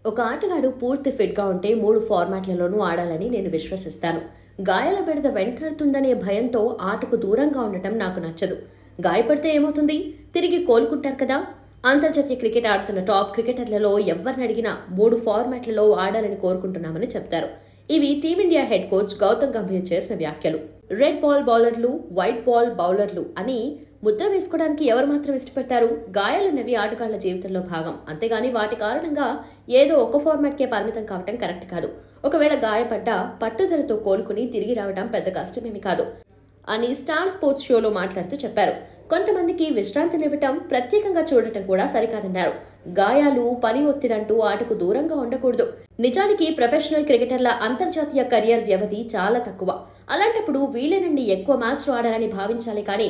ఒక ఆటగాడు పూర్తి ఫిట్గా ఉంటే 3 ఫార్మాట్లలోనూ ఆడాలని నేను విశ్వసిస్తాను. గాయాల బెడద వెంటాడుతుందనే భయంతో ఆటకు దూరంగా ఉండటం నాకు నచ్చదు. గాయపడితే ఏమవుతుంది? తిరిగి కోలుకుంటారు కదా. అంతర్జాతీయ క్రికెట్ ఆడుతున్న టాప్ క్రికెటర్లలో ఎవరిని అడిగినా 3 ఫార్మాట్లలో ఆడాలని కోరుకుంటున్నామని చెప్తారు. ఇవి Team India head coach Gautam Gambhir చేసిన వ్యాఖ్యలు. రెడ్ బాల్ బౌలర్లు, వైట్ బాల్ బౌలర్లు అని ముద్ర వేసుకోవడానికి ఎవరు మాత్రం ఇష్టపడతారు? గాయాలన్నవి ఆటగాళ్ల జీవితంలో భాగం. అంతేగాని వాటి కారణంగా ఏదో ఒక ఫార్మాట్కే పరిమితం కావటం కరెక్ట్ కాదు. ఒకవేళ గాయపడ్డా పట్టుదలతో కోలుకుని తిరిగి రావడం పెద్ద కష్టమేమి కాదు అని స్టార్ స్పోర్ట్స్ షోలో మాట్లాడుతూ చెప్పారు. కొంతమందికి విశ్రాంతినివ్వటం, ప్రత్యేకంగా చూడటం కూడా సరికాదన్నారు. గాయాలు, పని ఒత్తిడంటూ ఆటకు దూరంగా ఉండకూడదు. నిజానికి ప్రొఫెషనల్ క్రికెటర్ల అంతర్జాతీయ కెరియర్ వ్యవధి చాలా తక్కువ. అలాంటప్పుడు వీలైనన్ని ఎక్కువ మ్యాచ్లు ఆడాలని భావించాలి కానీ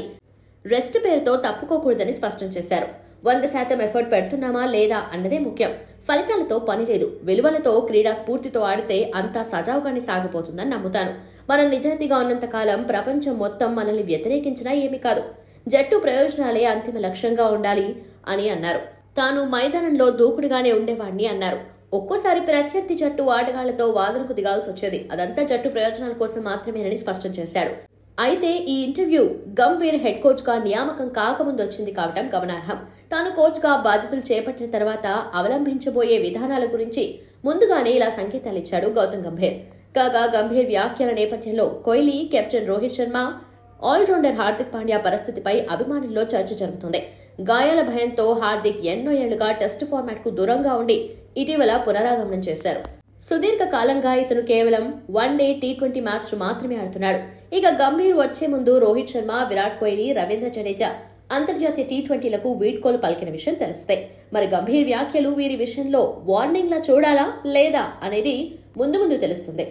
రెస్ట్ పేరుతో తప్పుకోకూడదని స్పష్టం చేశారు. 100% ఎఫర్ట్ పెడుతున్నామా లేదా అన్నదే ముఖ్యం. ఫలితాలతో పని లేదు. విలువలతో, క్రీడా స్ఫూర్తితో ఆడితే అంతా సజావుగానే సాగిపోతుందని నమ్ముతాను. మనం నిజాయితీగా ఉన్నంత కాలం ప్రపంచం మొత్తం మనల్ని వ్యతిరేకించినా ఏమీ కాదు. జట్టు ప్రయోజనాలే అంతిమ లక్ష్యంగా ఉండాలి అని అన్నారు. తాను మైదానంలో దూకుడుగానే ఉండేవాడిని అన్నారు. ఒక్కోసారి ప్రత్యర్థి జట్టు ఆటగాళ్లతో వాదనకు దిగాల్సి వచ్చేది. అదంతా జట్టు ప్రయోజనాల కోసం మాత్రమేనని స్పష్టం చేశాడు. అయితే ఈ ఇంటర్వ్యూ గంభీర్ హెడ్ కోచ్ గా నియామకం కాకముందు వచ్చింది కావటం గమనార్హం. తాను కోచ్ గా బాధ్యతలు చేపట్టిన తర్వాత అవలంబించబోయే విధానాల గురించి ముందుగానే ఇలా సంకేతాలిచ్చాడు గౌతమ్ గంభీర్. కాగా గంభీర్ వ్యాఖ్యల నేపథ్యంలో కోహ్లీ, కెప్టెన్ రోహిత్ శర్మ, ఆల్రౌండర్ హార్దిక్ పాండ్యా పరిస్థితిపై అభిమానుల్లో చర్చ జరుగుతుంది. గాయాల భయంతో హార్దిక్ ఎన్నో ఏళ్లుగా టెస్ట్ ఫార్మాట్ కు దూరంగా ఉండి ఇటీవల పునరాగమనం చేశారు. సుదీర్ఘ కాలంగా ఇతను కేవలం వన్డే టీ20 మ్యాచ్లు మాత్రమే ఆడుతున్నాడు. ఇక గంభీర్ వచ్చే ముందు రోహిత్ శర్మ, విరాట్ కోహ్లీ, రవీంద్ర జడేజా అంతర్జాతీయ టీ20లకు వీడ్కోలు పలికిన విషయం తెలిస్తే మరి గంభీర్ వ్యాఖ్యలు వీరి విషయంలో వార్నింగ్ లా చూడాలా లేదా అనేది ముందు తెలుస్తుంది.